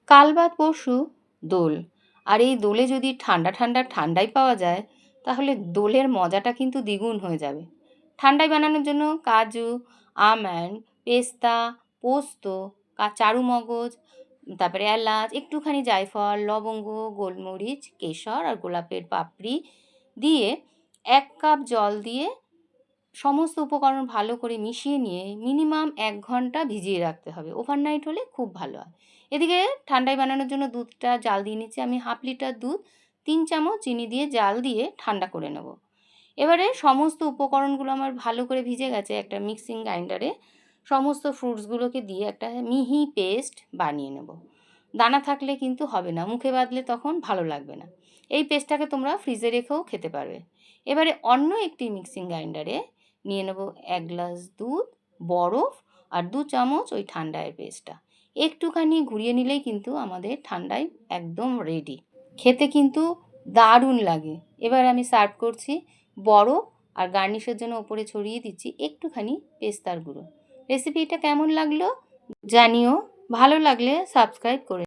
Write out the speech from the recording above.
কাল বাদ পরশু দোল, আর এই দোলে যদি ঠান্ডাই পাওয়া যায়, তাহলে দোলের মজাটা কিন্তু দ্বিগুণ হয়ে যাবে। ঠান্ডায় বানানোর জন্য কাজু, আমন্ড, পেস্তা, পোস্ত, চারু মগজ, তারপরে এলাচ, একটুখানি জায়ফল, লবঙ্গ, গোলমরিচ, কেশর আর গোলাপের পাপড়ি দিয়ে 1 কাপ জল দিয়ে সমস্ত উপকরণ ভালো করে মিশিয়ে নিয়ে মিনিমাম 1 ঘন্টা ভিজিয়ে রাখতে হবে। ওভারনাইট হলে খুব ভালো হয়। এদিকে ঠান্ডায় বানানোর জন্য দুধটা জাল দিয়ে নিচ্ছি। আমি 1/2 লিটার দুধ 3 চামচ চিনি দিয়ে জাল দিয়ে ঠান্ডা করে নেব। এবারে সমস্ত উপকরণগুলো আমার ভালো করে ভিজে গেছে। একটা মিক্সিং গ্রাইন্ডারে সমস্ত ফ্রুটসগুলোকে দিয়ে একটা মিহি পেস্ট বানিয়ে নেব। দানা থাকলে কিন্তু হবে না, মুখে বাঁধলে তখন ভালো লাগবে না। এই পেস্টটাকে তোমরা ফ্রিজে রেখেও খেতে পারবে। এবারে অন্য একটি মিক্সিং গ্রাইন্ডারে নিয়ে নেব 1 গ্লাস দুধ, বরফ আর 2 চামচ ওই ঠান্ডার পেস্টটা। একটুখানি ঘুরিয়ে নিলেই কিন্তু আমাদের ঠান্ডায় একদম রেডি। খেতে কিন্তু দারুণ লাগে। এবার আমি সার্ভ করছি। বরফ আর গার্নিশের জন্য ওপরে ছড়িয়ে দিচ্ছি একটুখানি পেস্তার গুঁড়ো। রেসিপিটা কেমন লাগলো জানিও। ভালো লাগলে সাবস্ক্রাইব করে